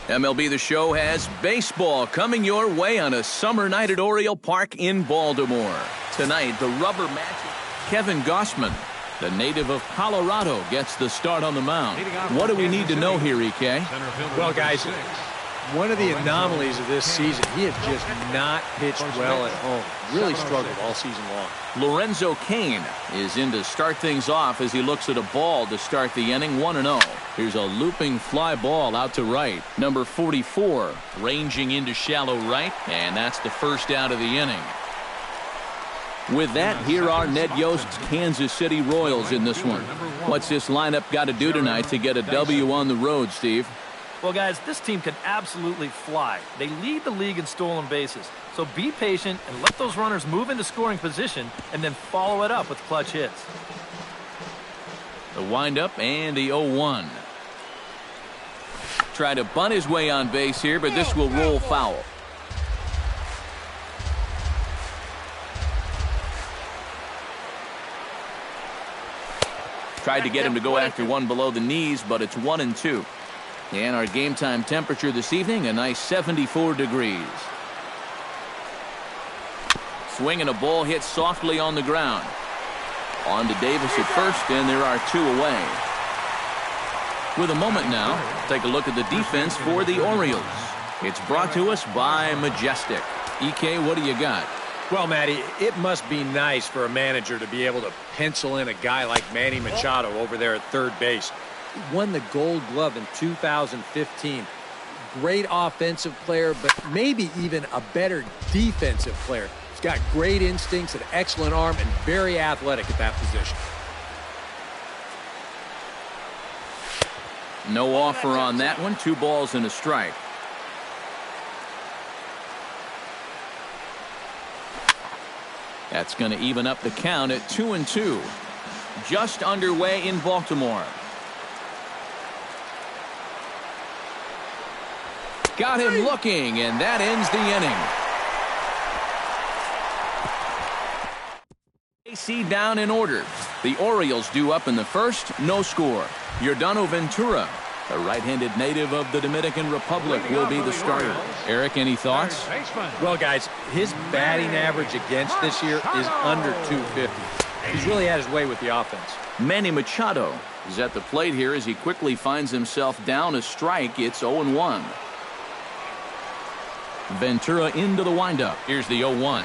MLB The Show has baseball coming your way on a summer night at Oriole Park in Baltimore. Tonight, the rubber match. Kevin Gossman, the native of Colorado, gets the start on the mound. What do we need to know here, EK? Well, guys, one of the anomalies of this season, he has just not pitched well at home. Really struggled all season long. Lorenzo Cain is in to start things off as he looks at a ball to start the inning, 1-0. Here's a looping fly ball out to right. Number 44 ranging into shallow right, and that's the first out of the inning. With that, here are Ned Yost's Kansas City Royals in this one. What's this lineup got to do tonight to get a W on the road, Steve? Well, guys, this team can absolutely fly. They lead the league in stolen bases. So be patient and let those runners move into scoring position and then follow it up with clutch hits. The windup and the 0-1. Try to bunt his way on base here, but this will roll foul. Tried to get him to go after one below the knees, but it's 1-2. And our game time temperature this evening, a nice 74 degrees. Swinging a ball hit softly on the ground. On to Davis at first, and there are two away. With a moment now, take a look at the defense for the Orioles. It's brought to us by Majestic. EK, what do you got? Well, Matty, it must be nice for a manager to be able to pencil in a guy like Manny Machado over there at third base. He won the Gold Glove in 2015. Great offensive player, but maybe even a better defensive player. He's got great instincts, an excellent arm, and very athletic at that position. No offer on that one. 2 balls and a strike. That's going to even up the count at 2-2. Just underway in Baltimore. Got him looking, and that ends the inning. AC down in order. The Orioles due up in the first, no score. Yordano Ventura, a right-handed native of the Dominican Republic, will be the starter. Eric, any thoughts? Well, guys, his batting average against this year is under 250. He's really had his way with the offense. Manny Machado is at the plate here as he quickly finds himself down a strike. It's 0-1. Ventura into the windup. Here's the 0-1.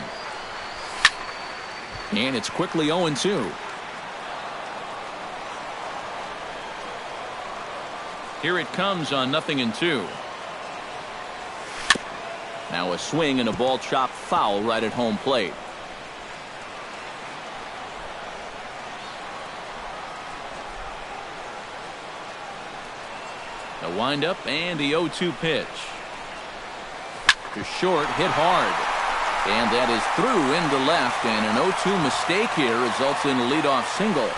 And it's quickly 0-2. Here it comes on 0-2. Now a swing and a ball chopped foul right at home plate. The windup and the 0-2 pitch. To short, hit hard. And that is through into left, and an 0-2 mistake here results in a leadoff single.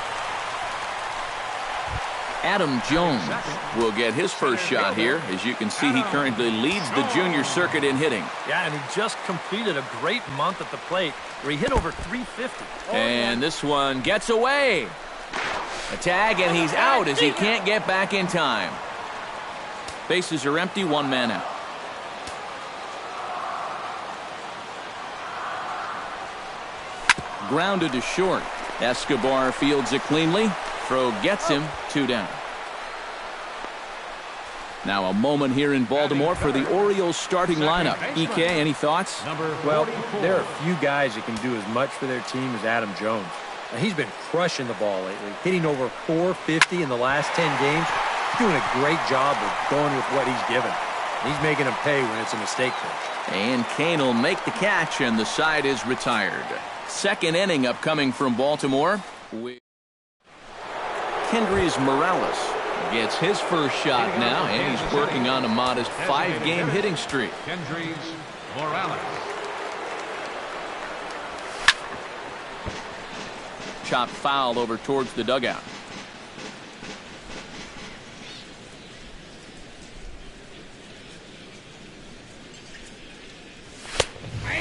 Adam Jones will get his first shot here. As you can see, he currently leads the junior circuit in hitting. Yeah, and he just completed a great month at the plate where he hit over 350. And this one gets away. A tag, and he's out as he can't get back in time. Bases are empty, 1 man out. Grounded to short. Escobar fields it cleanly. Throw gets him, 2 down. Now a moment here in Baltimore for the Orioles starting lineup. EK, any thoughts? Well, there are few guys that can do as much for their team as Adam Jones. Now, he's been crushing the ball lately, hitting over 450 in the last 10 games. He's doing a great job of going with what he's given. He's making them pay when it's a mistake pitch. And Cain will make the catch, and the side is retired. Second inning upcoming from Baltimore. Kendrys Morales gets his first shot now, and he's working on a modest 5-game hitting streak. Kendrys Morales. Chopped foul over towards the dugout.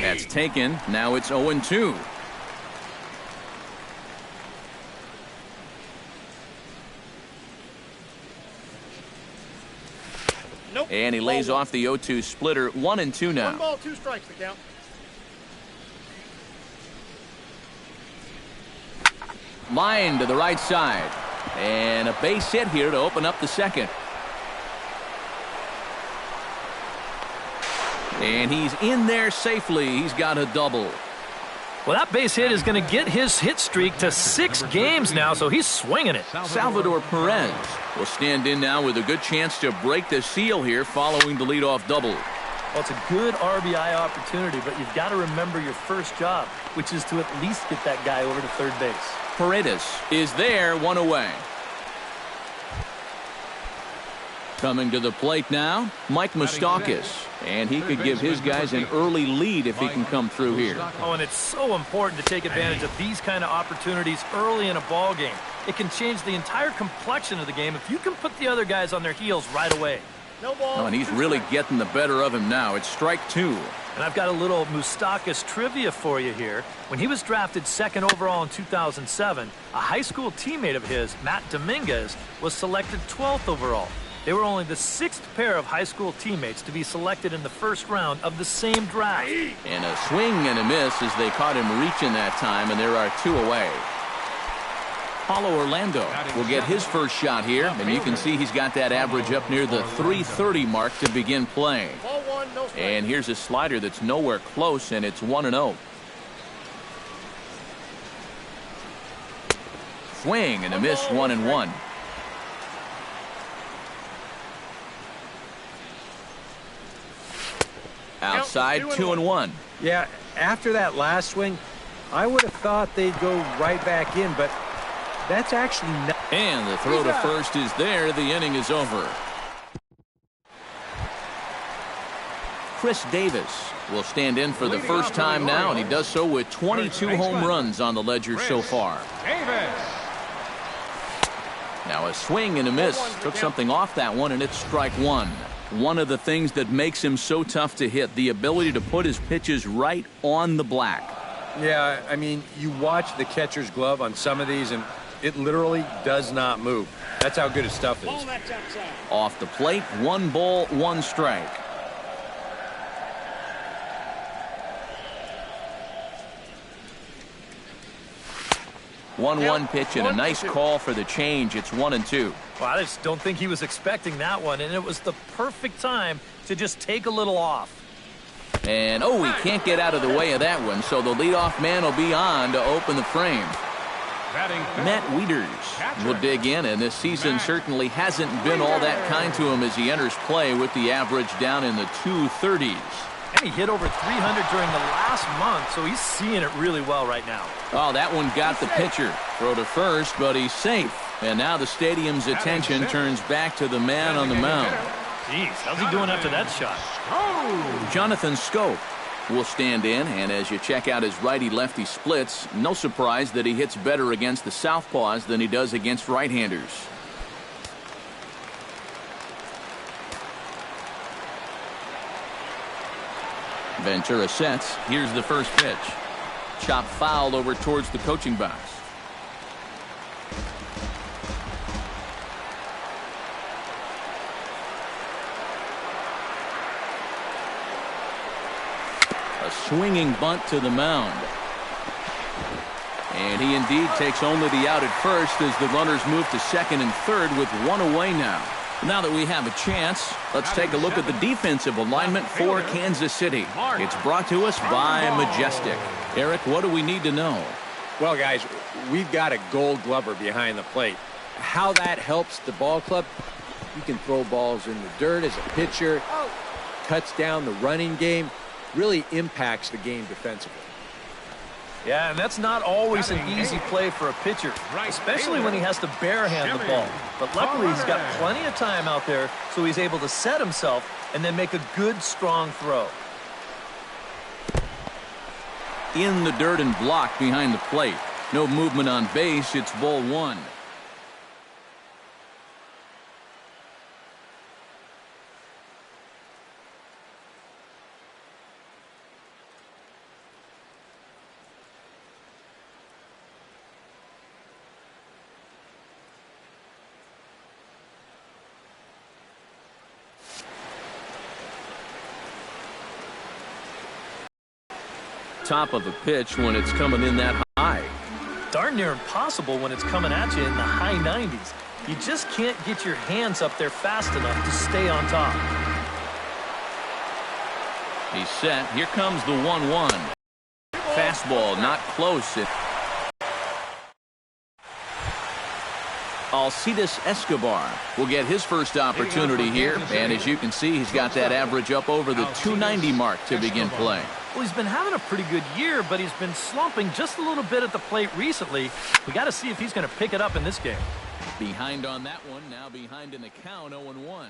That's taken. Now it's 0-2. And he lays off the 0-2 splitter. 1-2 now. 1 ball, 2 strikes to count. Line to the right side. And a base hit here to open up the second. And he's in there safely. He's got a double. Well, that base hit is going to get his hit streak to 6 games now, so he's swinging it. Salvador Perez will stand in now with a good chance to break the seal here following the leadoff double. Well, it's a good RBI opportunity, but you've got to remember your first job, which is to at least get that guy over to third base. Paredes is there, 1 away. Coming to the plate now, Mike Moustakas. And he could give his guys an early lead if he can come through here. Oh, and it's so important to take advantage of these kind of opportunities early in a ball game. It can change the entire complexion of the game if you can put the other guys on their heels right away. No ball. Oh, and he's really getting the better of him now. It's strike 2. And I've got a little Moustakas trivia for you here. When he was drafted 2nd overall in 2007, a high school teammate of his, Matt Dominguez, was selected 12th overall. They were only the 6th pair of high school teammates to be selected in the first round of the same draft. And a swing and a miss as they caught him reaching that time, and there are 2 away. Paulo Orlando will get his first shot here, and you can see he's got that average up near the 330 mark to begin play. Ball 1, no strike. And here's a slider that's nowhere close, and it's 1-0. Swing and a miss, 1-1. Outside, 2-1. Yeah, after that last swing, I would have thought they'd go right back in, but that's actually not. And the throw to first is there. The inning is over. Chris Davis will stand in for the first time now, and he does so with 22 home runs on the ledger so far. Now a swing and a miss. Took something off that one, and it's strike 1. One of the things that makes him so tough to hit, the ability to put his pitches right on the black. Yeah, I mean, you watch the catcher's glove on some of these, and it literally does not move. That's how good his stuff is. Ball, that's outside. Off the plate, 1 ball, 1 strike. One pitch and a nice call for the change. It's 1-2. Well, I just don't think he was expecting that one, and it was the perfect time to just take a little off. And, oh, he can't get out of the way of that one, so the leadoff man will be on to open the frame. Matt Wieters will dig in, and this season certainly hasn't been all that kind to him as he enters play with the average down in the 230s. And he hit over 300 during the last month, so he's seeing it really well right now. Oh, that one got the pitcher. Throw to first, but he's safe. And now the stadium's attention turns back to the man on the mound. Jeez, how's he doing after that shot? Jonathan Scope will stand in, and as you check out his righty-lefty splits, no surprise that he hits better against the southpaws than he does against right-handers. Ventura sets. Here's the first pitch. Chop foul over towards the coaching box. A swinging bunt to the mound. And he indeed takes only the out at first as the runners move to second and third with 1 away now. Now that we have a chance, let's take a look at the defensive alignment for Kansas City. It's brought to us by Majestic. Eric, what do we need to know? Well, guys, we've got a gold glover behind the plate. How that helps the ball club, you can throw balls in the dirt as a pitcher, cuts down the running game, really impacts the game defensively. Yeah, and that's not always an easy play for a pitcher, especially when he has to barehand the ball. But luckily, he's got plenty of time out there, so he's able to set himself and then make a good, strong throw. In the dirt and blocked behind the plate. No movement on base. It's ball 1. top of the pitch when it's coming in that high. Darn near impossible when it's coming at you in the high 90s. You just can't get your hands up there fast enough to stay on top. He's set. Here comes the 1-1. Fastball not close. Alcides Escobar will get his first opportunity here, and as you can see, he's got that average up over the 290 mark to begin play. Well, he's been having a pretty good year, but he's been slumping just a little bit at the plate recently. We got to see if he's going to pick it up in this game. Behind on that one, now behind in the count, 0-1.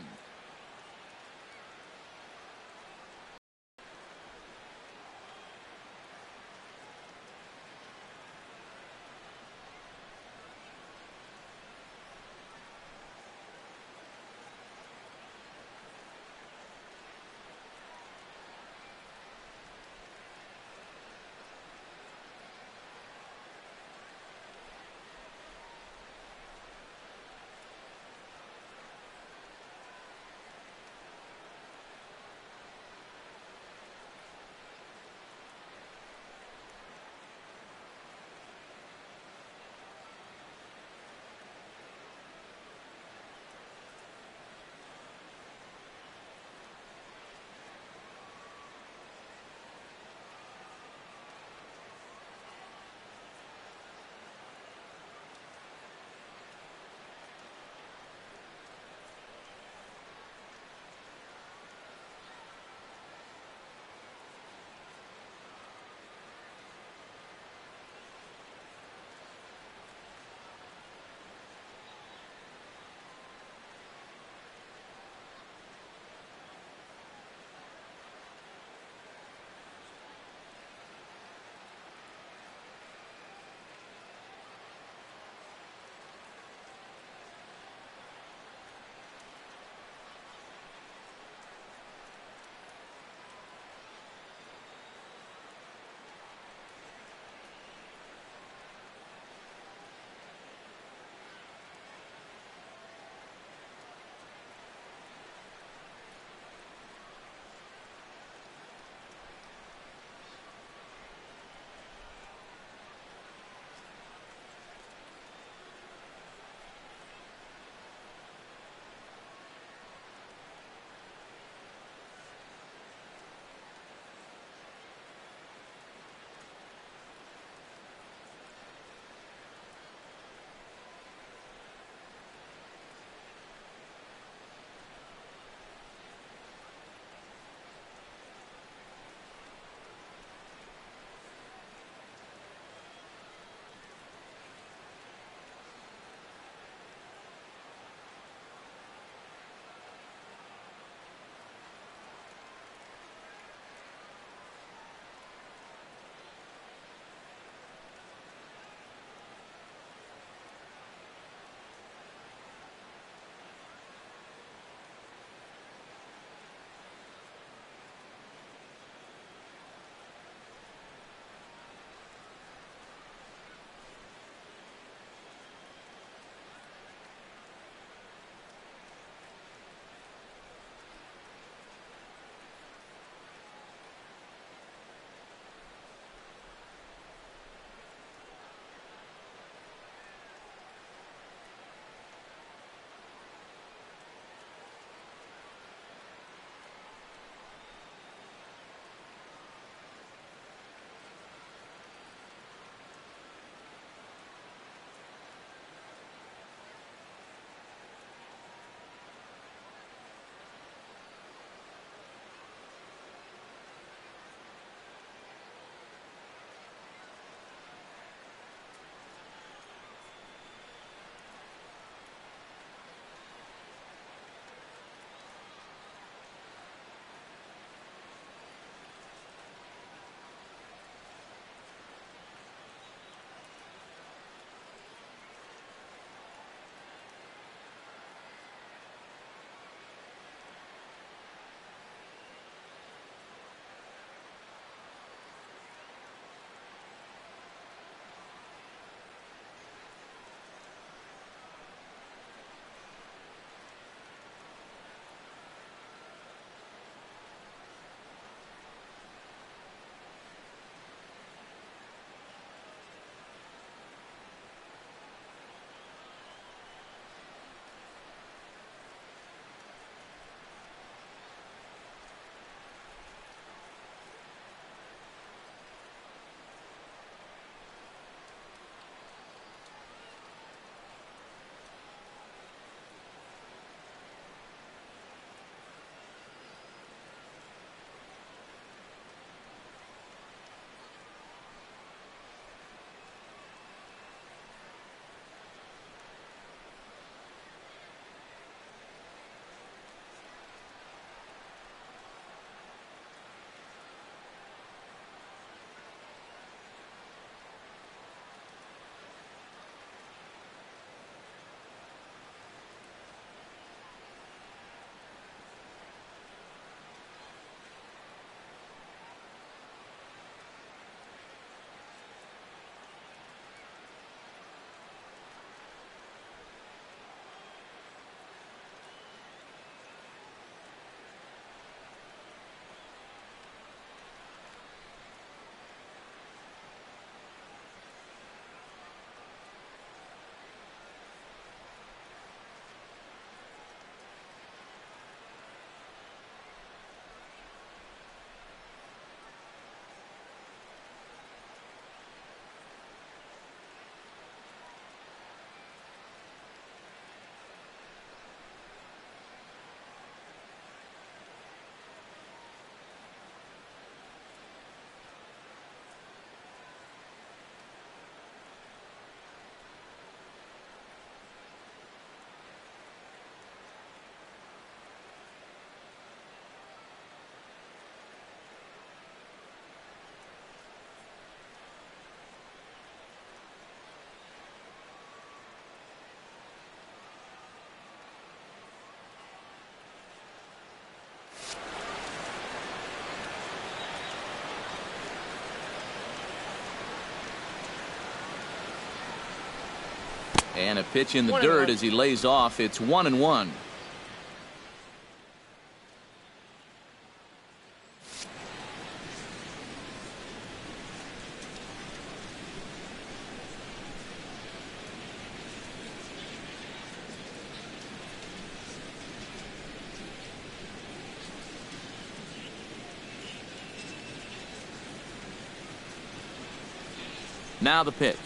And a pitch in the dirt as he lays off. It's 1-1. Now the pitch.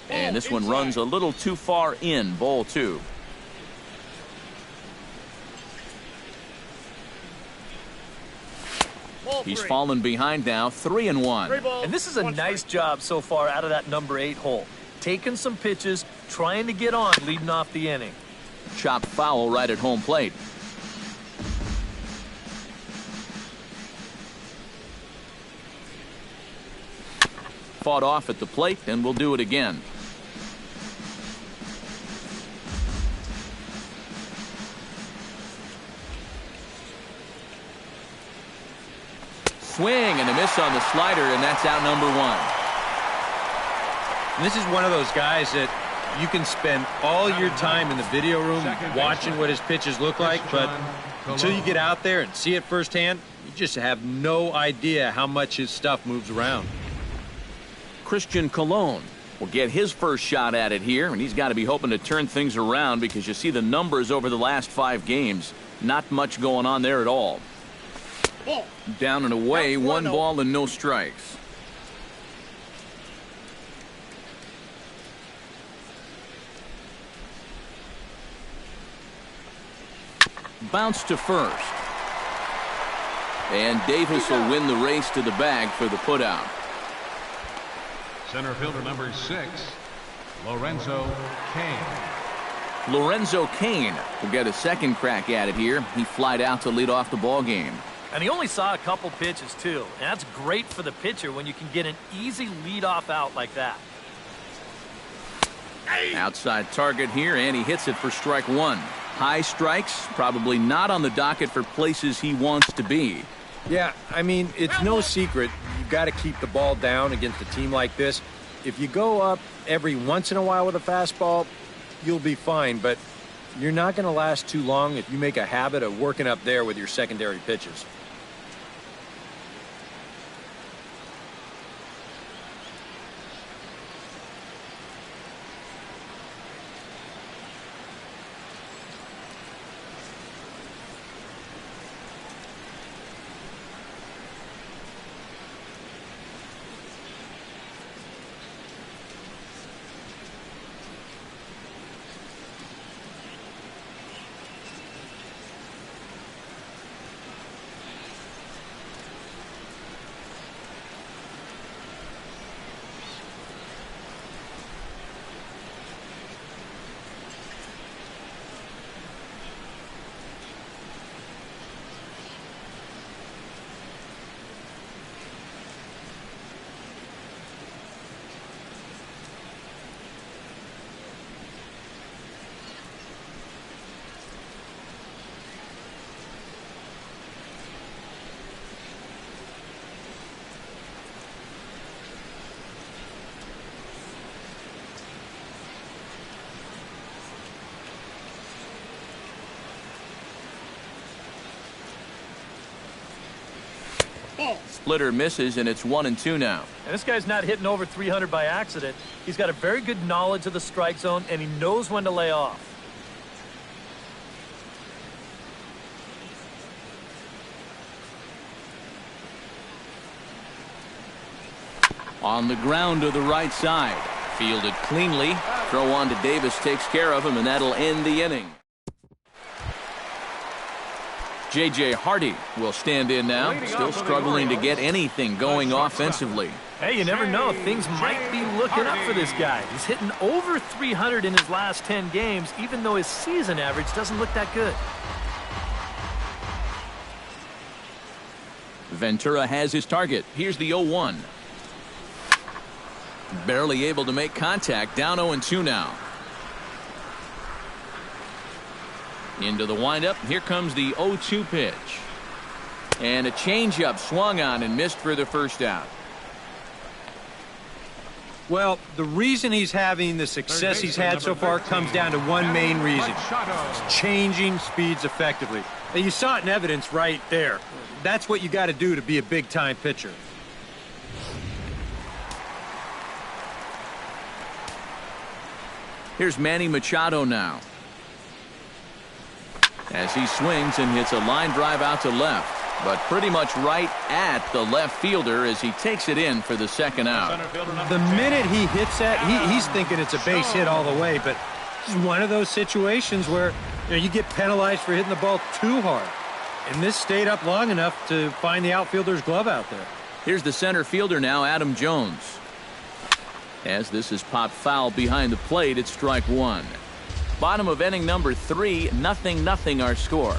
And this one runs a little too far in. Ball 2. He's fallen behind now. 3-1. And this is a nice job so far out of that number 8 hole. Taking some pitches, trying to get on, leading off the inning. Chopped foul right at home plate. Fought off at the plate, and we'll do it again. Swing and a miss on the slider, and that's out number 1. And this is one of those guys that you can spend all your time in the video room watching what his pitches look like, but until you get out there and see it firsthand, you just have no idea how much his stuff moves around. Christian Colon will get his first shot at it here, and he's got to be hoping to turn things around because you see the numbers over the last 5 games. Not much going on there at all. Down and away, 1 ball and no strikes. Bounce to first. And Davis will win the race to the bag for the putout. Center fielder number 6, Lorenzo Cain. Lorenzo Cain will get a second crack at it here. He flied out to lead off the ball game. And he only saw a couple pitches, too. And that's great for the pitcher when you can get an easy leadoff out like that. Outside target here, and he hits it for strike 1. High strikes, probably not on the docket for places he wants to be. Yeah, I mean, it's no secret. You've got to keep the ball down against a team like this. If you go up every once in a while with a fastball, you'll be fine. But you're not going to last too long if you make a habit of working up there with your secondary pitches. Splitter misses, and it's 1-2 now. And this guy's not hitting over 300 by accident. He's got a very good knowledge of the strike zone, and he knows when to lay off. On the ground to the right side. Fielded cleanly. Throw on to Davis takes care of him, and that'll end the inning. J.J. Hardy will stand in now, still struggling to get anything going offensively. Hey, you never know. Things might be looking up for this guy. He's hitting over 300 in his last 10 games, even though his season average doesn't look that good. Ventura has his target. Here's the 0-1. Barely able to make contact. Down 0-2 now. Into the windup. Here comes the 0-2 pitch. And a changeup swung on and missed for the first out. Well, the reason he's having the success he's had so far comes down to one main reason. It's changing speeds effectively. Now, you saw it in evidence right there. That's what you got to do to be a big-time pitcher. Here's Manny Machado now. As he swings and hits a line drive out to left, but pretty much right at the left fielder as he takes it in for the second out. The minute he hits that, he's thinking it's a base hit all the way, but it's one of those situations where you get penalized for hitting the ball too hard. And this stayed up long enough to find the outfielder's glove out there. Here's the center fielder now, Adam Jones. As this is popped foul behind the plate, it's strike one. Bottom of inning number 3, 0-0 our score.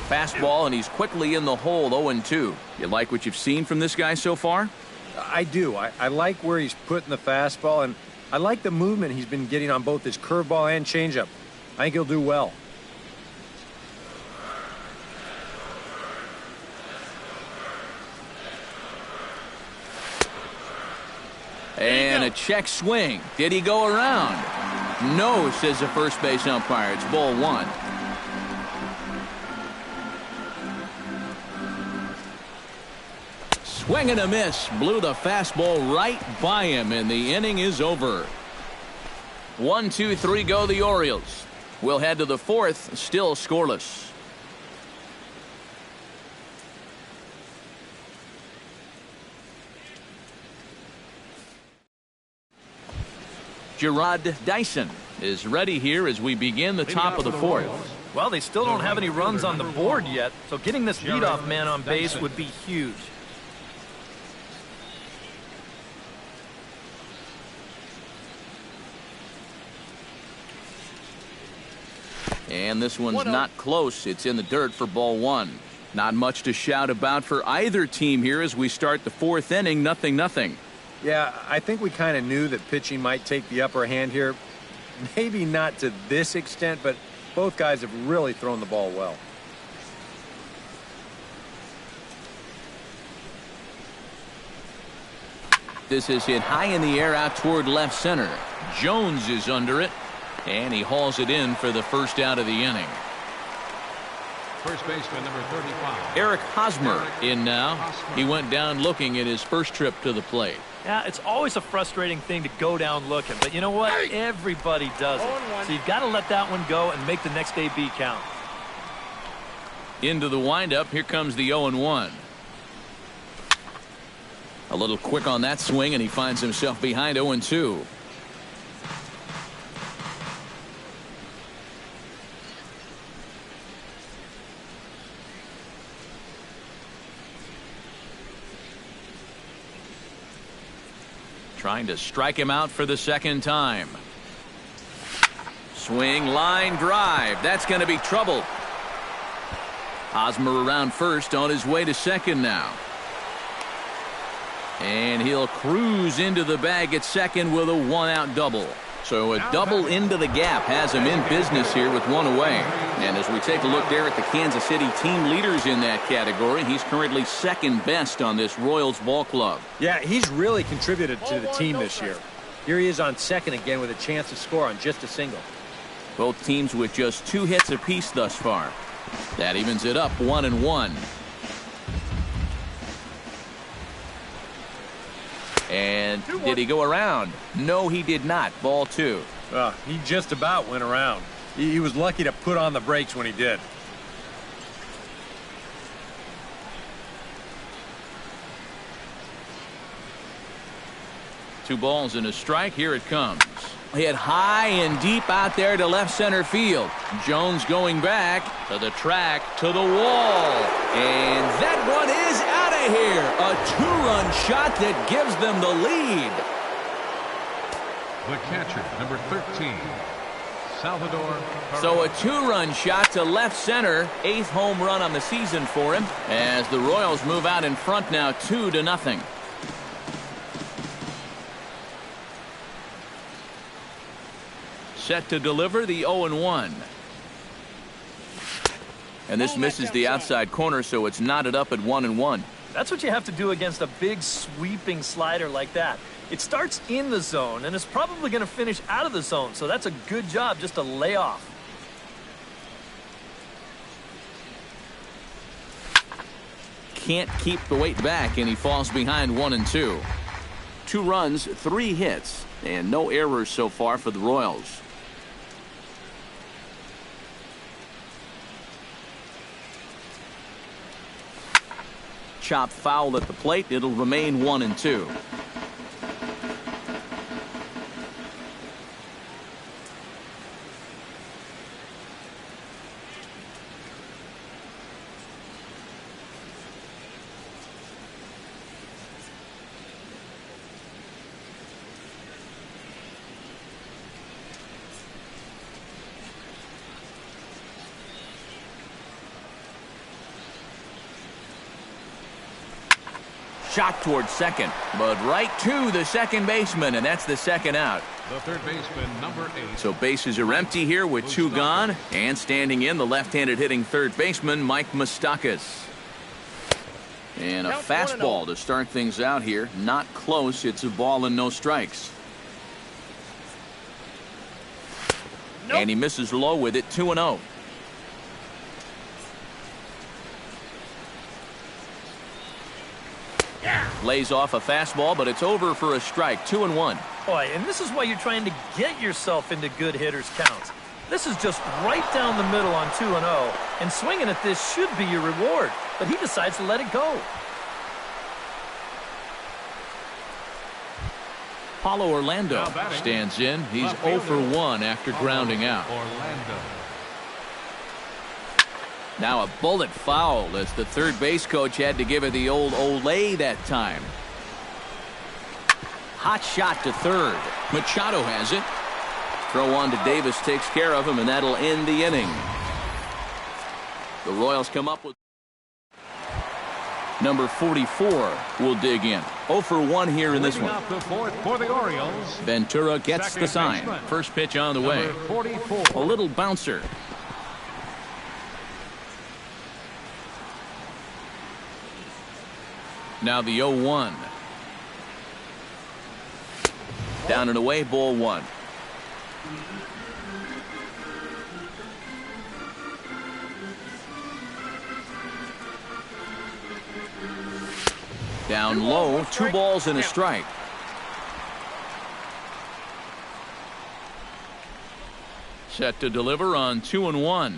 Fastball, and he's quickly in the hole, 0-2. You like what you've seen from this guy so far? I do. I like where he's putting the fastball, and I like the movement he's been getting on both his curveball and changeup. I think he'll do well. And a check swing. Did he go around? No, says the first base umpire. It's ball one. Swing and a miss. Blew the fastball right by him, and the inning is over. 1, 2, 3 go the Orioles. We'll head to the fourth, still scoreless. Gerard Dyson is ready here as we begin the top of the fourth. Well, they still don't have any runs on the board yet, so getting this leadoff man on base would be huge. And this one's not close. It's in the dirt for ball one. Not much to shout about for either team here as we start the fourth inning, 0-0. Yeah, I think we kind of knew that pitching might take the upper hand here. Maybe not to this extent, but both guys have really thrown the ball well. This is hit high in the air out toward left center. Jones is under it, and he hauls it in for the first out of the inning. First baseman number 35. Eric Hosmer in now. He went down looking at his first trip to the plate. Yeah, it's always a frustrating thing to go down looking, but you know what? Everybody does it. So you've got to let that one go and make the next AB count. Into the windup, here comes the 0-1. A little quick on that swing, and he finds himself behind 0-2. Trying to strike him out for the second time. Swing, line drive. That's going to be trouble. Hosmer around first, on his way to second now. And he'll cruise into the bag at second with a one-out double. So a double into the gap has him in business here with one away. And as we take a look there at the Kansas City team leaders in that category, he's currently second best on this Royals ball club. Yeah, he's really contributed to the team this year. Here he is on second again with a chance to score on just a single. Both teams with just 2 hits apiece thus far. That evens it up 1-1. And did he go around? No, he did not. Ball 2. He just about went around. He was lucky to put on the brakes when he did. Two balls and a strike. Here it comes. Hit high and deep out there to left center field. Jones going back to the track, to the wall. And that one is out of here. A 2-run shot that gives them the lead. The catcher, number 13, Salvador. So a 2-run shot to left center. 8th home run on the season for him. As the Royals move out in front now 2-0. Set to deliver the 0-1. And this misses the outside corner, so it's knotted up at 1-1. That's what you have to do against a big sweeping slider like that. It starts in the zone, and it's probably going to finish out of the zone, so that's a good job just to lay off. Can't keep the weight back, and he falls behind 1-2. 2 runs, 3 hits, and no errors so far for the Royals. Chop foul at the plate. It'll remain 1-2. Shot towards second, but right to the second baseman, and that's the second out. The third baseman, number 8. So bases are empty here with 2 gone, and standing in the left-handed hitting third baseman, Mike Moustakas. And a fastball to start things out here. Not close. It's a ball and no strikes. Nope. And he misses low with it, 2-0. Lays off a fastball, but it's over for a strike. 2-1. Boy, and this is why you're trying to get yourself into good hitters' counts. This is just right down the middle on 2-0, and swinging at this should be your reward, but he decides to let it go. Paulo Orlando stands in. He's 0 for 1 after grounding out. Orlando. Now a bullet foul as the third base coach had to give it the old Olay that time. Hot shot to third. Machado has it. Throw on to Davis takes care of him, and that'll end the inning. The Royals come up with number 44 will dig in. 0 for 1 here in this one. Off the fourth for the Orioles. Ventura gets the sign. First pitch on the way. 44. A little bouncer. Now the 0-1. Down and away, ball 1. Down low, 2 balls and a strike. Set to deliver on 2-1.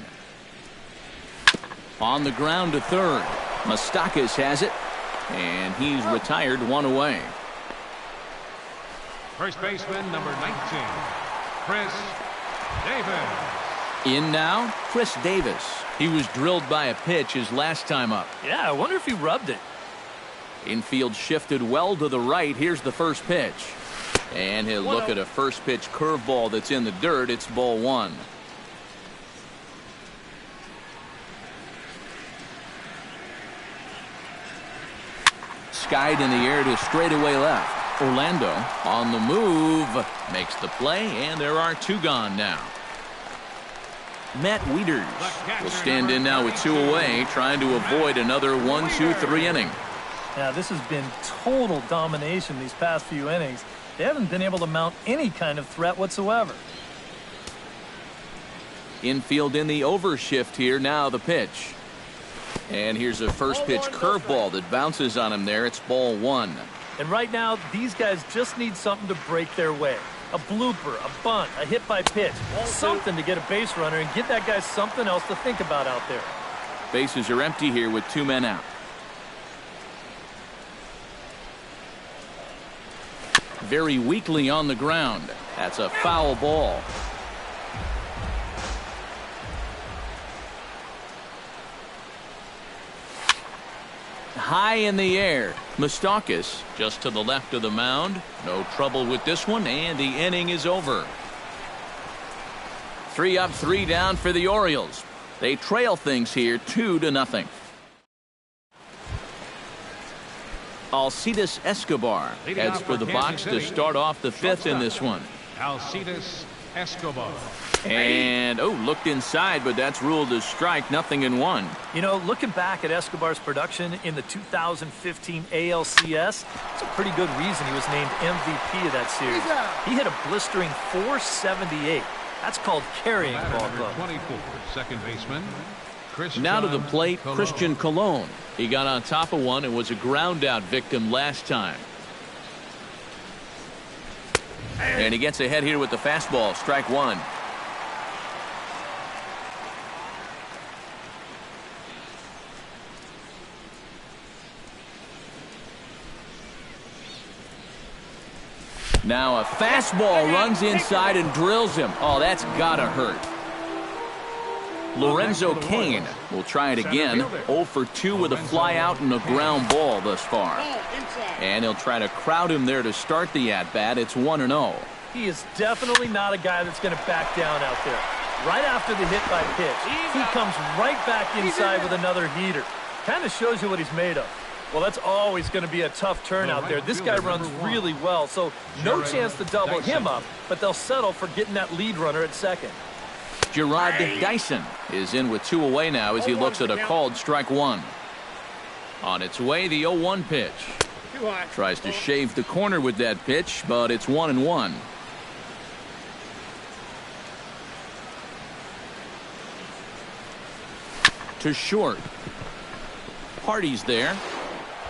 On the ground to third. Moustakas has it, and he's retired 1 away. First baseman, number 19, Chris Davis. In now, Chris Davis. He was drilled by a pitch his last time up. Yeah, I wonder if he rubbed it. Infield shifted well to the right. Here's the first pitch. And he'll look at a first pitch curveball that's in the dirt. It's ball 1. Skied in the air to straightaway left. Orlando on the move. Makes the play, and there are 2 gone now. Matt Wieters will stand in now with 2 away, trying to avoid another 1-2-3 inning. Now, this has been total domination these past few innings. They haven't been able to mount any kind of threat whatsoever. Infield in the overshift here. Now the pitch. And here's a first pitch curveball that bounces on him there. It's ball 1. And right now, these guys just need something to break their way. A blooper, a bunt, a hit by pitch. Something to get a base runner and give that guy something else to think about out there. Bases are empty here with 2 men out. Very weakly on the ground. That's a foul ball. High in the air. Moustakas just to the left of the mound. No trouble with this one, and the inning is over. 3 up, 3 down for the Orioles. They trail things here 2-0. Alcides Escobar heads for the box to start off the 5th in this one. Alcides Escobar. And, looked inside, but that's ruled as strike, 0-1. You know, looking back at Escobar's production in the 2015 ALCS, it's a pretty good reason he was named MVP of that series. He hit a blistering .478. That's called carrying the ball club. 24, second baseman. Now to the plate, Colon. Christian Colon. He got on top of one and was a ground-out victim last time. And he gets ahead here with the fastball, strike one. Now a fastball runs inside and drills him. Oh, that's gotta hurt. Lorenzo Cain will try it again. 0 for 2 with a fly out and a ground ball thus far. And he'll try to crowd him there to start the at-bat. It's 1-0. He is definitely not a guy that's going to back down out there. Right after the hit by pitch, he comes right back inside with another heater. Kind of shows you what he's made of. Well, that's always going to be a tough turn out there. This guy runs really well, so no chance to double him up, but they'll settle for getting that lead runner at second. Gerard Dyson is in with 2 away now as he looks at a called strike one. On its way, the 0-1 pitch. Tries to shave the corner with that pitch, but it's 1-1. To short. Hardy's there.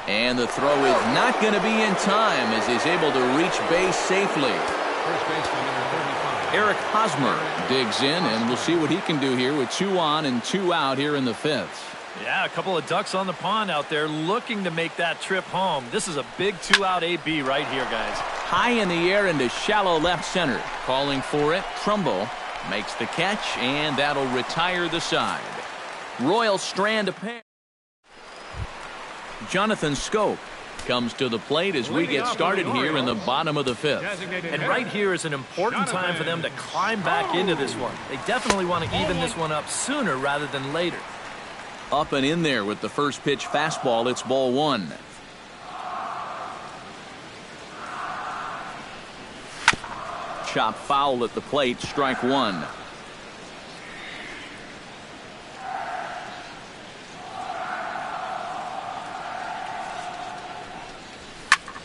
And the throw is not going to be in time as he's able to reach base safely. First baseman number 35. Eric Hosmer digs in, and we'll see what he can do here with 2 on and 2 out here in the 5th. Yeah, a couple of ducks on the pond out there looking to make that trip home. This is a big 2-out AB right here, guys. High in the air into shallow left center. Calling for it, Trumbo makes the catch, and that'll retire the side. Royal strand a pair. Jonathan Scope comes to the plate as we get started here in the bottom of the 5th. And right here is an important time for them to climb back into this one. They definitely want to even this one up sooner rather than later. Up and in there with the first pitch fastball. It's ball one. Chop foul at the plate, strike one.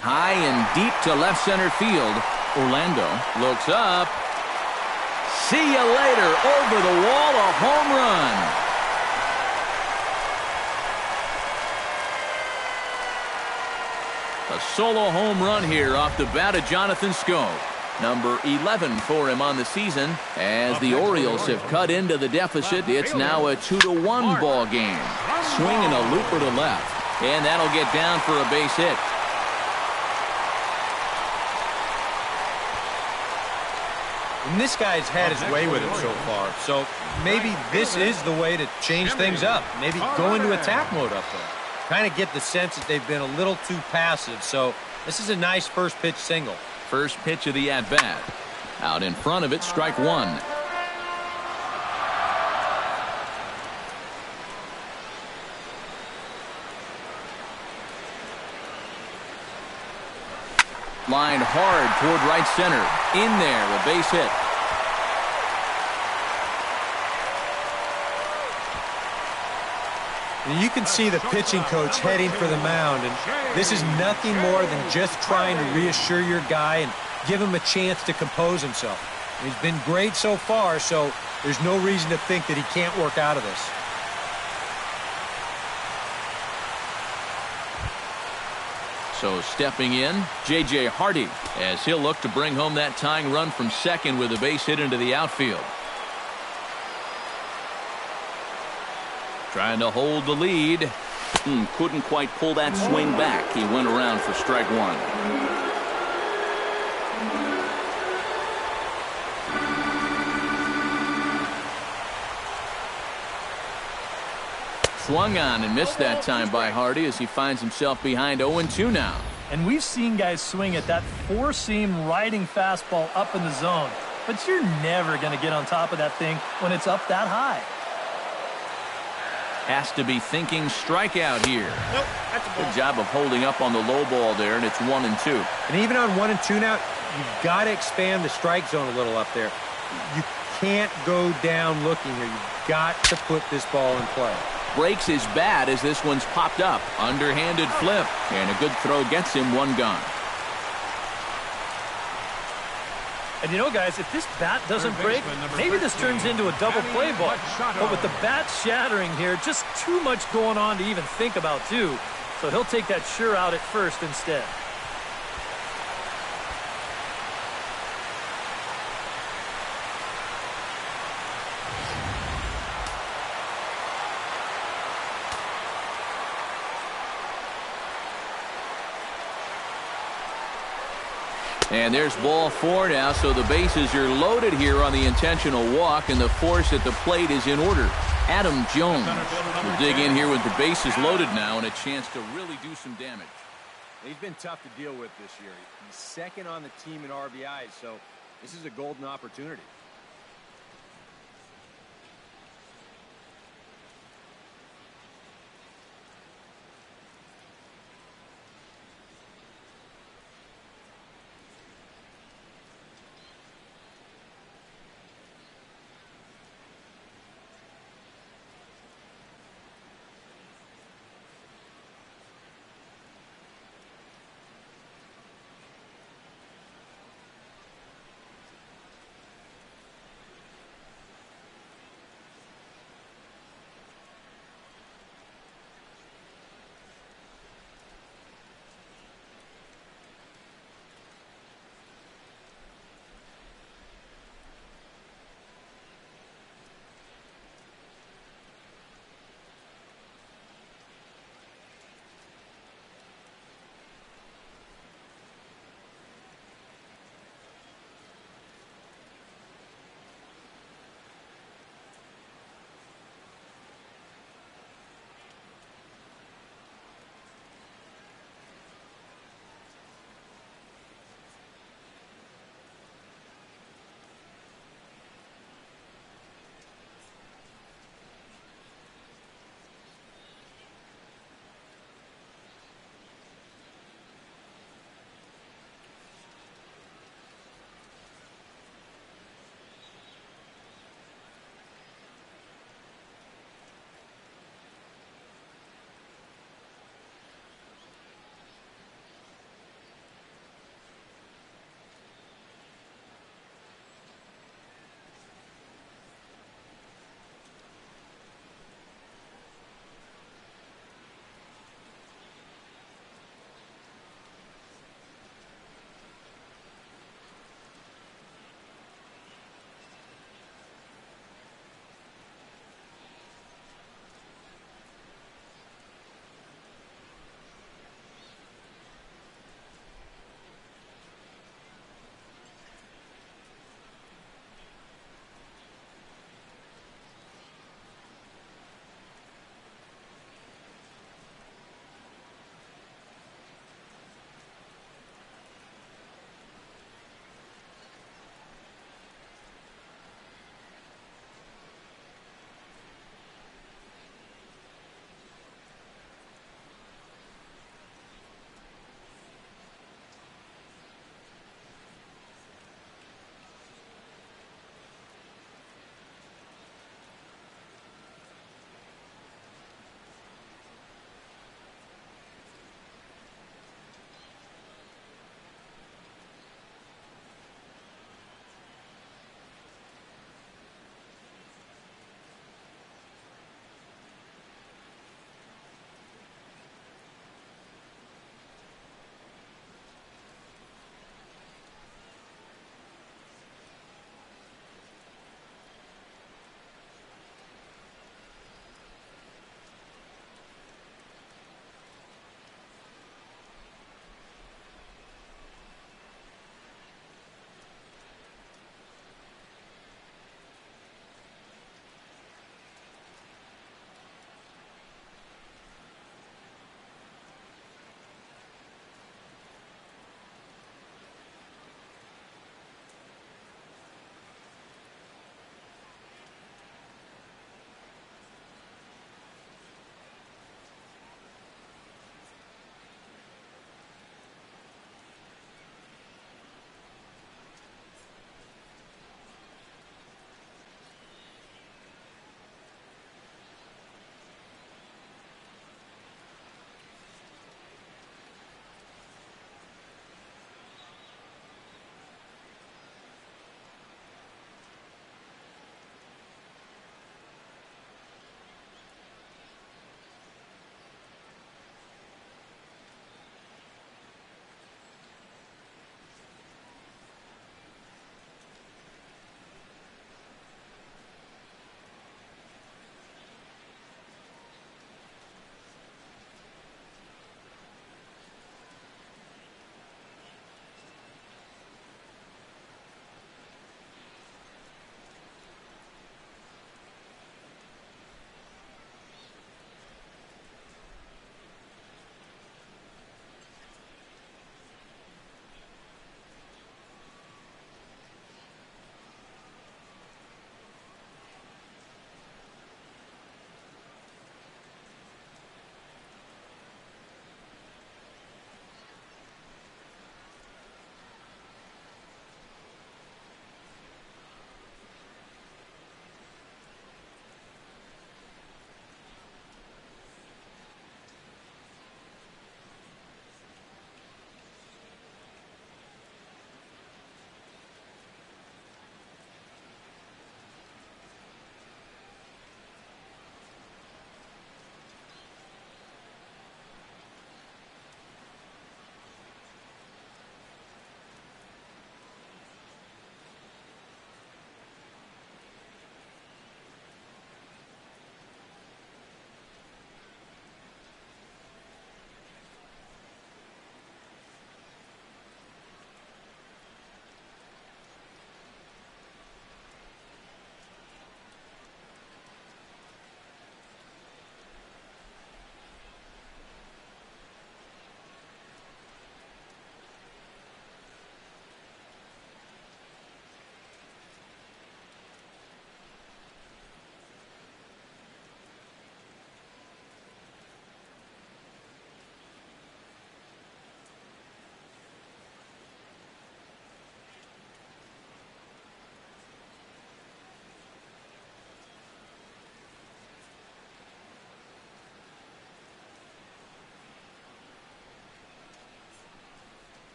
High and deep to left center field. Orlando looks up. See you later. Over the wall, a home run. A solo home run here off the bat of Jonathan Scope. Number 11 for him on the season. As the Orioles have cut into the deficit, it's now a 2-1 ball game. Swinging a looper to left. And that'll get down for a base hit. And this guy's had his way with it so far, so maybe this is the way to change things up. Maybe go into attack mode up there. Kind of get the sense that they've been a little too passive, so this is a nice first pitch single. First pitch of the at-bat. Out in front of it, strike one. Lined hard toward right center. In there, a base hit. And you can see the pitching coach heading for the mound, and this is nothing more than just trying to reassure your guy and give him a chance to compose himself. He's been great so far, so there's no reason to think that he can't work out of this. So stepping in, J.J. Hardy, as he'll look to bring home that tying run from second with a base hit into the outfield. Trying to hold the lead. Couldn't quite pull that swing back. He went around for strike one. Swung on and missed that time by Hardy as he finds himself behind 0-2 now. And we've seen guys swing at that four-seam riding fastball up in the zone, but you're never going to get on top of that thing when it's up that high. Has to be thinking strikeout here. Nope, that's a ball. Good job of holding up on the low ball there, and it's 1-2. And even on 1-2 now, you've got to expand the strike zone a little up there. You can't go down looking here. You've got to put this ball in play. Breaks his bat as this one's popped up. Underhanded flip. And a good throw gets him one gone. And you know, guys, if this bat doesn't break, maybe this turns into a double play ball. But with the bat shattering here, just too much going on to even think about, too. So he'll take that sure out at first instead. And there's ball 4 now, so the bases are loaded here on the intentional walk, and the force at the plate is in order. Adam Jones will dig in here with the bases loaded now and a chance to really do some damage. He's been tough to deal with this year. He's second on the team in RBIs, so this is a golden opportunity.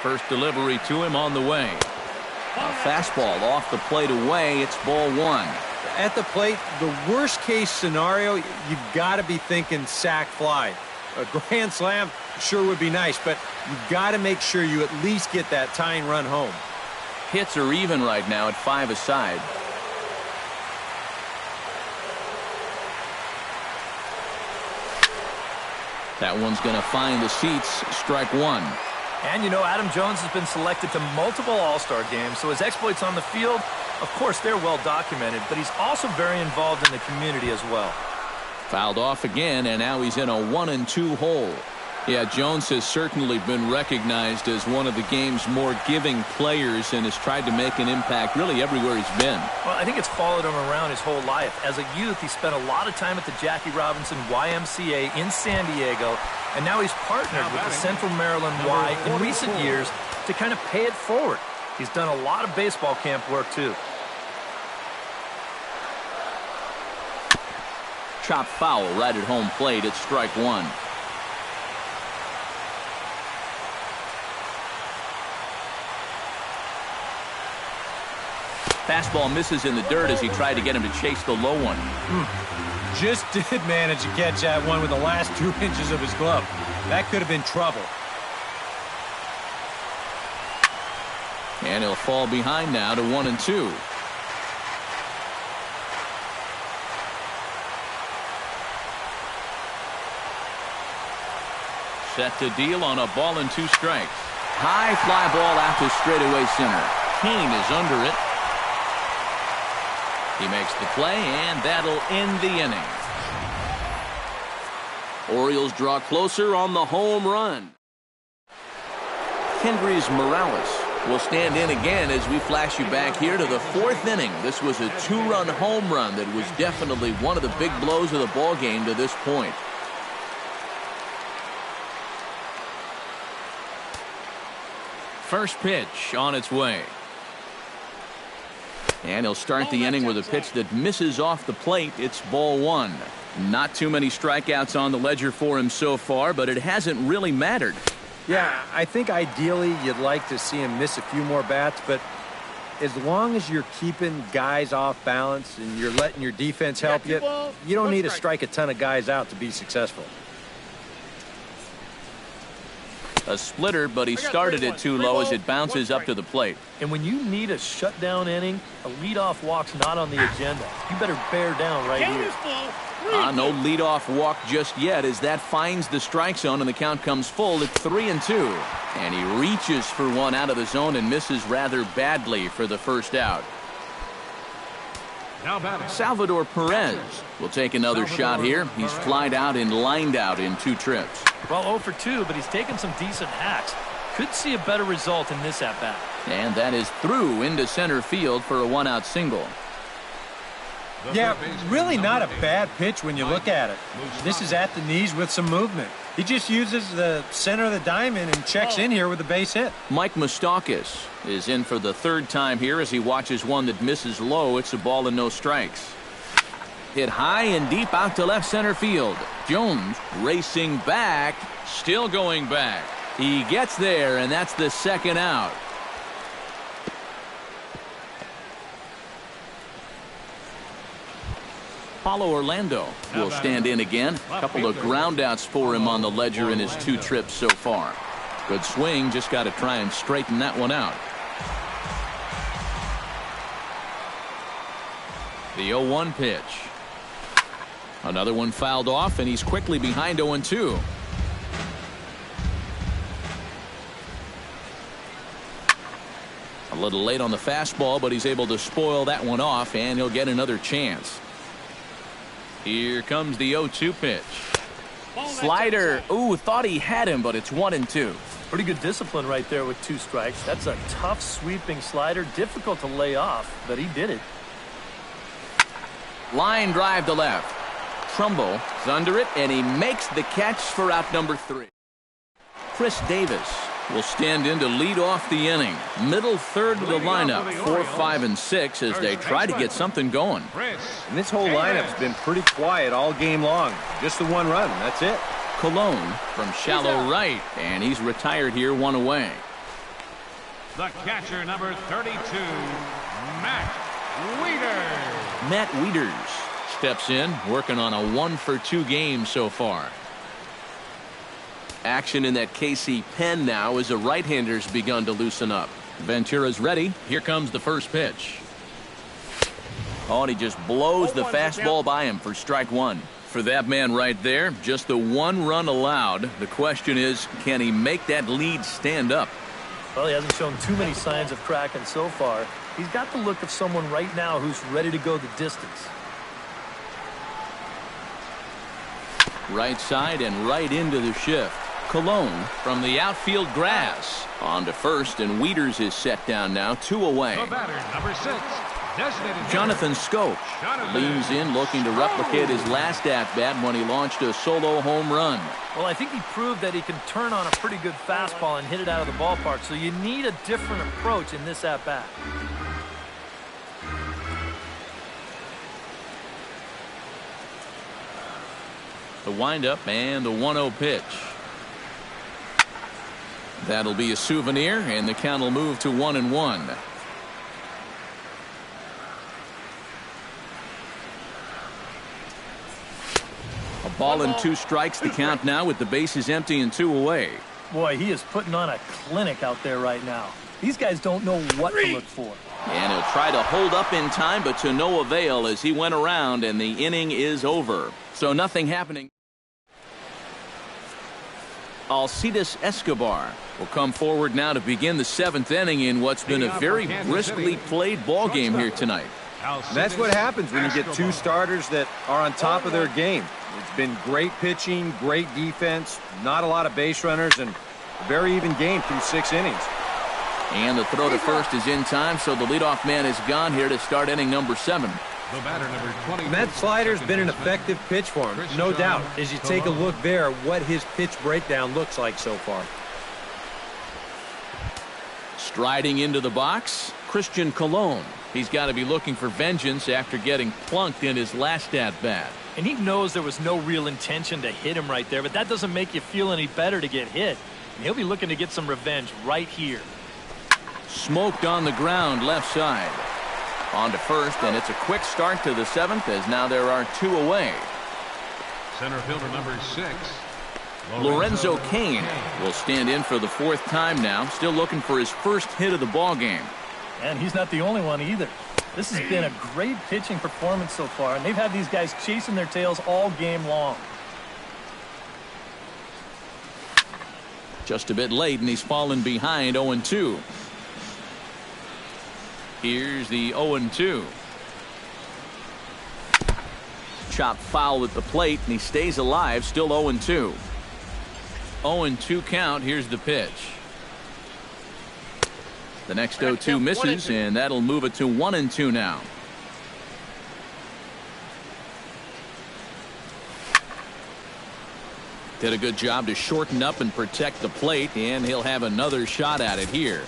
First delivery to him on the way. A fastball off the plate away. It's ball one. At the plate, the worst case scenario, you've got to be thinking sac fly. A grand slam sure would be nice, but you've got to make sure you at least get that tying run home. Hits are even right now at 5 aside. That one's going to find the seats. Strike one. And, you know, Adam Jones has been selected to multiple All-Star games, so his exploits on the field, of course, they're well documented, but he's also very involved in the community as well. Fouled off again, and now he's in a 1-2 hole. Yeah, Jones has certainly been recognized as one of the game's more giving players and has tried to make an impact really everywhere he's been. Well, I think it's followed him around his whole life. As a youth, he spent a lot of time at the Jackie Robinson YMCA in San Diego, and now he's partnered with the Central Maryland Y in recent years to kind of pay it forward. He's done a lot of baseball camp work, too. Chop foul right at home plate. It's strike one. Fastball misses in the dirt as he tried to get him to chase the low one. Just did manage to catch that one with the last 2 inches of his glove. That could have been trouble. And he'll fall behind now to 1-2. Set to deal on a ball and 2 strikes. High fly ball out to straightaway center. Kane is under it. He makes the play, and that'll end the inning. Orioles draw closer on the home run. Kendrys Morales will stand in again as we flash you back here to the 4th inning. This was a 2-run home run that was definitely one of the big blows of the ball game to this point. First pitch on its way. And he'll start the inning with a pitch that misses off the plate. It's ball one. Not too many strikeouts on the ledger for him so far, but it hasn't really mattered. Yeah, I think ideally you'd like to see him miss a few more bats, but as long as you're keeping guys off balance and you're letting your defense help you, you don't need to strike a ton of guys out to be successful. A splitter, but he started it too low as it bounces up to the plate. And when you need a shutdown inning, a leadoff walk's not on the agenda. You better bear down right here. No leadoff walk just yet as that finds the strike zone and the count comes full at 3-2. And he reaches for one out of the zone and misses rather badly for the first out. Now batting, Salvador Perez will take another shot here. He's flied out and lined out in 2 trips. Well, 0 for 2, but he's taken some decent hacks. Could see a better result in this at-bat. And that is through into center field for a 1-out single. Yeah, really not a bad pitch when you look at it. This is at the knees with some movement. He just uses the center of the diamond and checks in here with a base hit. Mike Moustakas is in for the 3rd time here as he watches one that misses low. It's a ball and no strikes. Hit high and deep out to left center field. Jones racing back, still going back. He gets there, and that's the 2nd out. Paulo Orlando will stand in again. A couple of groundouts for him on the ledger in his 2 trips so far. Good swing, just got to try and straighten that one out. The 0-1 pitch. Another one fouled off, and he's quickly behind 0-2. A little late on the fastball, but he's able to spoil that one off, and he'll get another chance. Here comes the 0-2 pitch. Slider. Ooh, thought he had him, but it's 1-2. Pretty good discipline right there with 2 strikes. That's a tough sweeping slider. Difficult to lay off, but he did it. Line drive to left. Trumbo is under it, and he makes the catch for out number 3. Chris Davis will stand in to lead off the inning. Middle third of the lineup, 4, 5, and 6 as they try to get something going. And this whole lineup's been pretty quiet all game long. Just the 1 run, that's it. Colon from shallow right, and he's retired here 1 away. The catcher, number 32, Matt Wieters. Matt Wieters steps in, working on a 1-for-2 game so far. Action in that KC pen now as a right-hander's begun to loosen up. Ventura's ready. Here comes the first pitch. Oh, and he just blows the fastball by him for strike one. For that man right there, just the one run allowed. The question is, can he make that lead stand up? Well, he hasn't shown too many signs of cracking so far. He's got the look of someone right now who's ready to go the distance. Right side and right into the shift. Cologne from the outfield grass. On to first, and Wieters is set down now, 2 away. The batter, number 6, designated Jonathan Skoch leans in, looking to replicate his last at-bat when he launched a solo home run. Well, I think he proved that he can turn on a pretty good fastball and hit it out of the ballpark, so you need a different approach in this at-bat. The windup and the 1-0 pitch. That'll be a souvenir, and the count will move to 1-1. A ball and 2 strikes, the count now with the bases empty and 2 away. Boy, he is putting on a clinic out there right now. These guys don't know what to look for. And he'll try to hold up in time, but to no avail as he went around, and the inning is over. So nothing happening. Alcides Escobar will come forward now to begin the 7th inning in what's been a very briskly played ball game here tonight. That's what happens when you get 2 starters that are on top of their game. It's been great pitching, great defense, not a lot of base runners, and a very even game through 6 innings. And the throw to first is in time, so the leadoff man is gone here to start inning number 7. The batter, number 20. That slider's been an effective pitch for him, no doubt. As you take a look there, what his pitch breakdown looks like so far. Striding into the box, Christian Cologne. He's got to be looking for vengeance after getting plunked in his last at-bat. And he knows there was no real intention to hit him right there, but that doesn't make you feel any better to get hit. And he'll be looking to get some revenge right here. Smoked on the ground left side. On to first, and it's a quick start to the 7th as now there are 2 away. Center fielder, number 6. Lorenzo Cain will stand in for the 4th time now, still looking for his first hit of the ball game. And he's not the only one either. This has been a great pitching performance so far, and they've had these guys chasing their tails all game long. Just a bit late, and he's fallen behind 0-2. Here's the 0-2. Chopped foul at the plate, and he stays alive, still 0-2. 0-2 count. Here's the pitch. The next 0-2 misses, and that'll move it to 1-2 now. Did a good job to shorten up and protect the plate, and he'll have another shot at it here.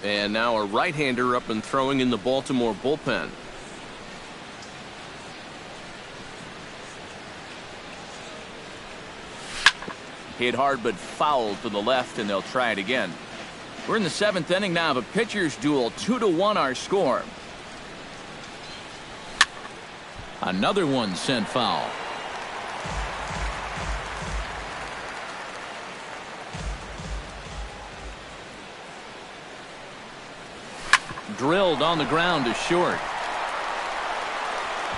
And now a right-hander up and throwing in the Baltimore bullpen. Hit hard but foul to the left, and they'll try it again. We're in the 7th inning now of a pitcher's duel. 2-1 our score. Another one sent foul. Drilled on the ground to short.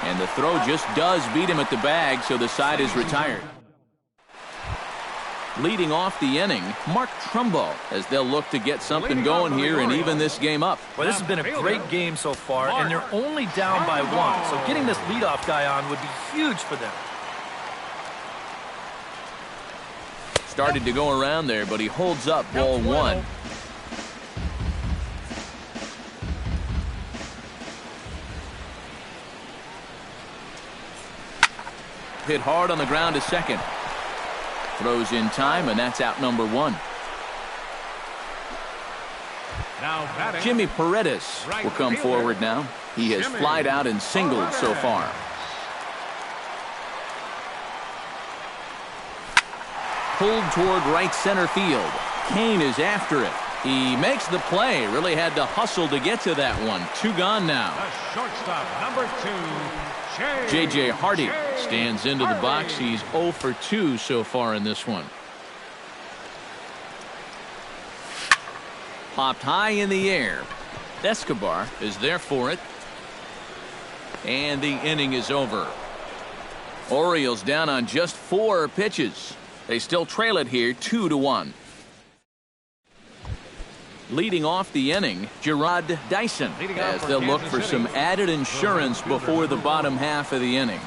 And the throw just does beat him at the bag, so the side is retired. Leading off the inning, Mark Trumbo, as they'll look to get something going here and even this game up. Well, this has been a great game so far, and they're only down by 1. So getting this leadoff guy on would be huge for them. Started to go around there, but he holds up ball 1. Hit hard on the ground to second. Throws in time, and that's out number 1. Now batting, Jimmy Paredes will come forward now. He has flied out and singled so far. pulled toward right center field. Kane is after it. He makes the play. Really had to hustle to get to that one. 2 gone now. The shortstop, number 2, J.J. Hardy stands into the box. He's 0 for 2 so far in this one. Popped high in the air. Escobar is there for it. And the inning is over. Orioles down on just 4 pitches. They still trail it here 2-1. Leading off the inning, Gerard Dyson, as they'll look for some added insurance before the bottom half of the inning.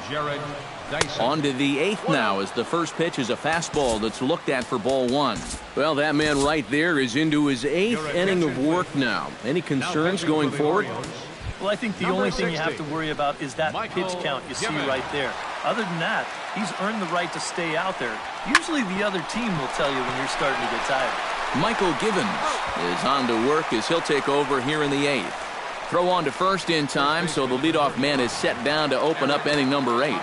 On to the 8th now, as the first pitch is a fastball that's looked at for ball 1. Well, that man right there is into his 8th inning of work now. Any concerns going forward? Well, I think the only thing you have to worry about is that pitch count you see right there. Other than that, he's earned the right to stay out there. Usually the other team will tell you when you're starting to get tired. Michael Givens is on to work as he'll take over here in the 8th. Throw on to first in time, so the leadoff man is set down to open up inning number 8.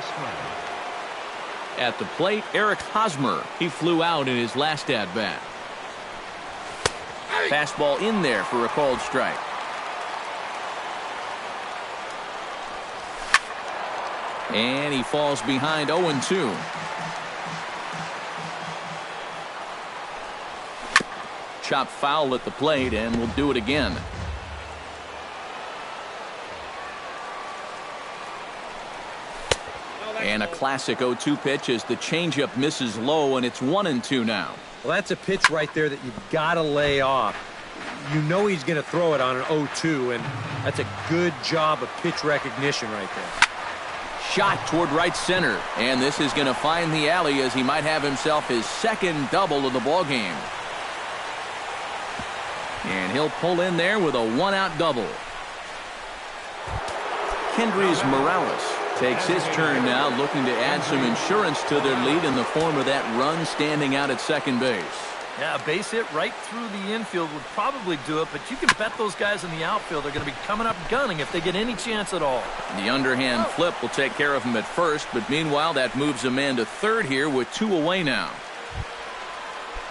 At the plate, Eric Hosmer. He flew out in his last at-bat. Fastball in there for a called strike. And he falls behind 0-2. Chop foul at the plate, and we'll do it again. And a classic 0-2 pitch as the changeup misses low, and it's 1-2 now. Well, that's a pitch right there that you've got to lay off. You know he's going to throw it on an 0-2, and that's a good job of pitch recognition right there. Shot toward right center, and this is going to find the alley as he might have himself his second double of the ball game. And he'll pull in there with a 1-out double. Kendrys Morales takes his turn now, looking to add some insurance to their lead in the form of that run standing out at second base. Yeah, a base hit right through the infield would probably do it, but you can bet those guys in the outfield are going to be coming up gunning if they get any chance at all. The underhand flip will take care of him at first, but meanwhile that moves a man to third here with 2 away now.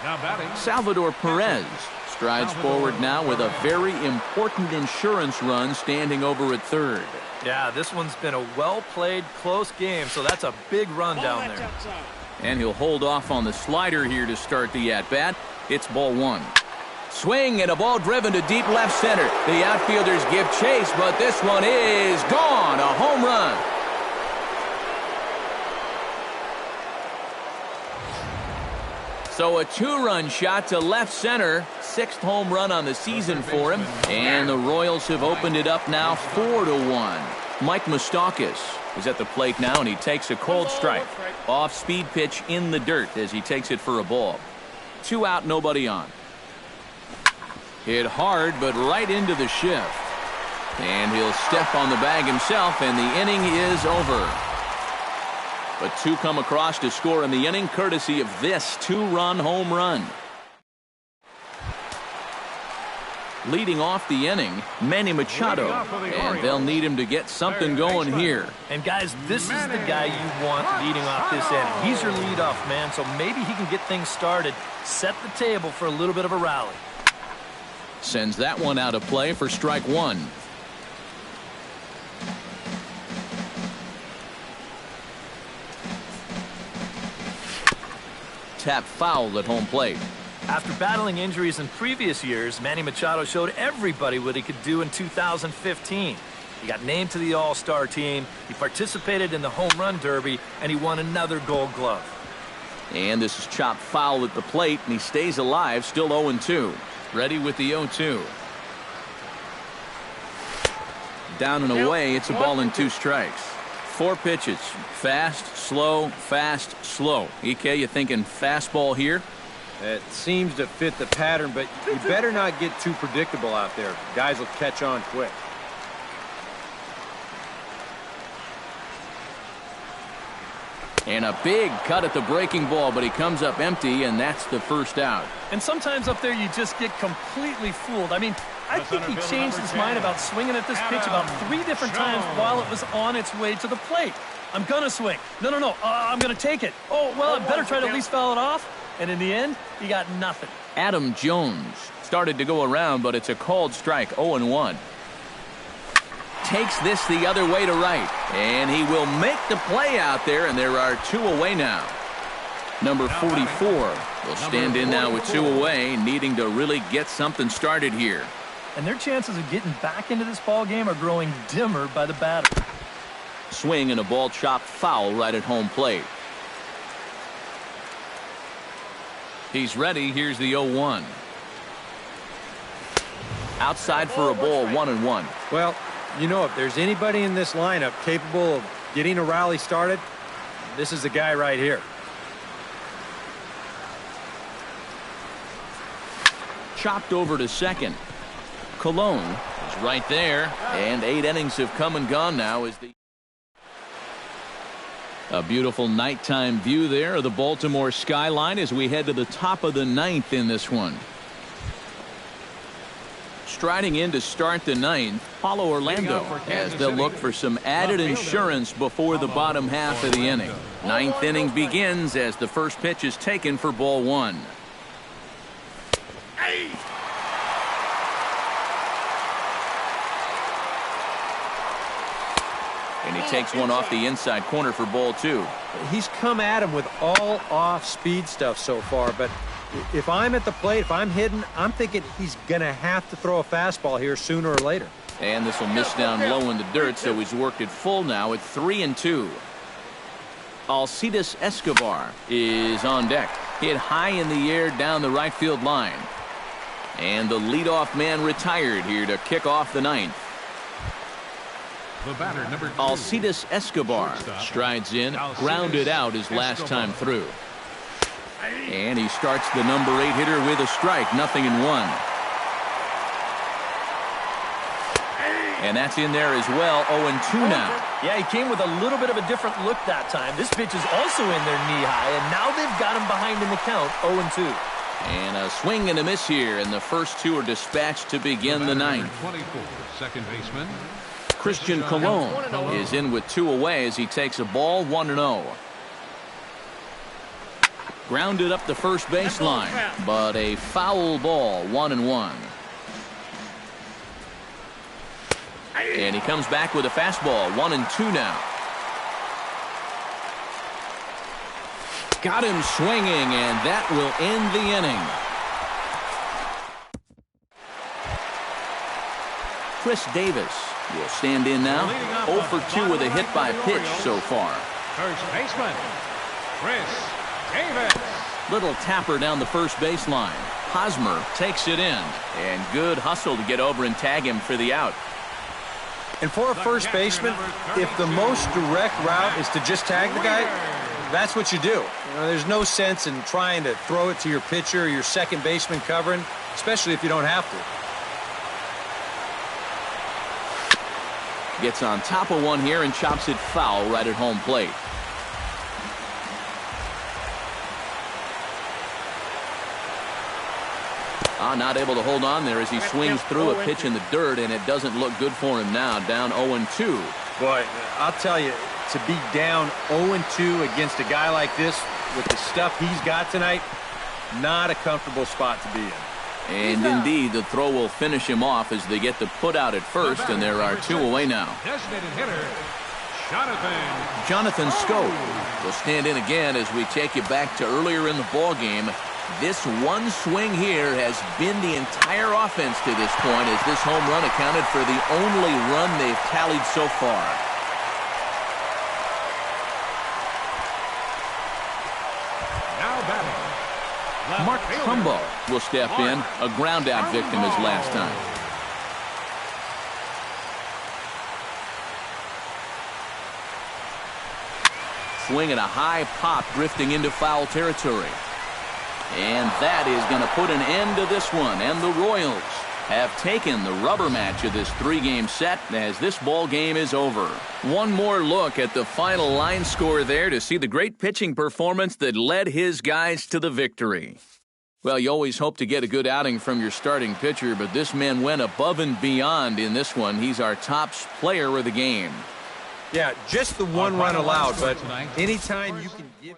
Now batting, Salvador Perez strides forward now with a very important insurance run standing over at third. Yeah, this one's been a well-played, close game, so that's a big run down there. And he'll hold off on the slider here to start the at-bat. It's ball 1. Swing and a ball driven to deep left center. The outfielders give chase, but this one is gone. A home run. So a 2-run shot to left center. 6th home run on the season for him. And the Royals have opened it up now 4-1. Mike Moustakas is at the plate now, and he takes a cold strike. Off-speed pitch in the dirt as he takes it for a ball. 2 out, nobody on. Hit hard, but right into the shift. And he'll step on the bag himself, and the inning is over. But 2 come across to score in the inning, courtesy of this 2-run home run. Leading off the inning, Manny Machado, and they'll need him to get something going here. And guys, this is the guy you want leading off this inning. He's your leadoff man, so maybe he can get things started, set the table for a little bit of a rally. Sends that one out of play for strike 1. Tap foul at home plate. After battling injuries in previous years, Manny Machado showed everybody what he could do in 2015. He got named to the All-Star team, he participated in the Home Run Derby, and he won another Gold Glove. And this is chopped foul at the plate, and he stays alive, still 0-2. Ready with the 0-2. Down and away, it's a ball and 2 strikes. 4 pitches. Fast, slow, fast, slow. EK, you thinking fastball here? It seems to fit the pattern, but you better not get too predictable out there. Guys will catch on quick. And a big cut at the breaking ball, but he comes up empty, and that's the first out. And sometimes up there you just get completely fooled. I mean, I think he changed his mind about swinging at this pitch about 3 different times while it was on its way to the plate. I'm going to swing. No. I'm going to take it. Oh, well, I better try to at least foul it off. And in the end, he got nothing. Adam Jones started to go around, but it's a called strike, 0-1. Takes this the other way to right, and he will make the play out there, and there are 2 away now. Number 44 will stand in now with 2 away, needing to really get something started here. And their chances of getting back into this ball game are growing dimmer by the batter. Swing and a ball chopped foul right at home plate. He's ready. Here's the 0-1. Outside for a ball, 1-1. Well, you know, if there's anybody in this lineup capable of getting a rally started, this is the guy right here. Chopped over to second. Cologne is right there, and 8 innings have come and gone now as a beautiful nighttime view there of the Baltimore skyline as we head to the top of the 9th in this one. Striding in to start the 9th, Paulo Orlando, as they'll look for some added insurance before the bottom half of the inning. 9th inning begins as the first pitch is taken for ball 1. And he takes one off the inside corner for ball 2. He's come at him with all off-speed stuff so far, but if I'm at the plate, if I'm hidden, I'm thinking he's going to have to throw a fastball here sooner or later. And this will miss down low in the dirt, so he's worked it full now at 3-2. Alcides Escobar is on deck. Hit high in the air down the right field line. And the leadoff man retired here to kick off the 9th. The batter, number 2. Alcides Escobar strides in, grounded out his last time through. And he starts the number 8 hitter with a strike, 0-1. And that's in there as well, 0-2 now. Yeah, he came with a little bit of a different look that time. This pitch is also in there knee-high, and now they've got him behind in the count, 0-2. And a swing and a miss here, and the first 2 are dispatched to begin the 9th. 24, second baseman. Christian Colon is in with 2 away as he takes a ball, 1-0. Grounded up the first baseline, but a foul ball, 1-1. And he comes back with a fastball, 1-2 now. Got him swinging, and that will end the inning. Chris Davis will stand in now. 0 for 2 with a hit by pitch so far. First baseman, Chris Davis. Little tapper down the first baseline. Hosmer takes it in, and good hustle to get over and tag him for the out. And for a first baseman, if the most direct route is to just tag the guy, that's what you do. There's no sense in trying to throw it to your pitcher or your second baseman covering, especially if you don't have to. Gets on top of one here and chops it foul right at home plate. Not able to hold on there as he swings through a pitch in the dirt, and it doesn't look good for him now. Down 0-2. Boy, I'll tell you, to be down 0-2 against a guy like this with the stuff he's got tonight, not a comfortable spot to be in. And indeed, the throw will finish him off as they get the put out at first, and there are 2 away now. Designated hitter, Jonathan Scope will stand in again as we take you back to earlier in the ball game. This one swing here has been the entire offense to this point, as this home run accounted for the only run they've tallied so far. Now batting, Mark Trumbo will step in, a ground-out victim his last time. Swing and a high pop drifting into foul territory. And that is going to put an end to this one. And the Royals have taken the rubber match of this 3-game set as this ball game is over. One more look at the final line score there to see the great pitching performance that led his guys to the victory. Well, you always hope to get a good outing from your starting pitcher, but this man went above and beyond in this one. He's our top player of the game. Yeah, just the one run allowed, but anytime you can give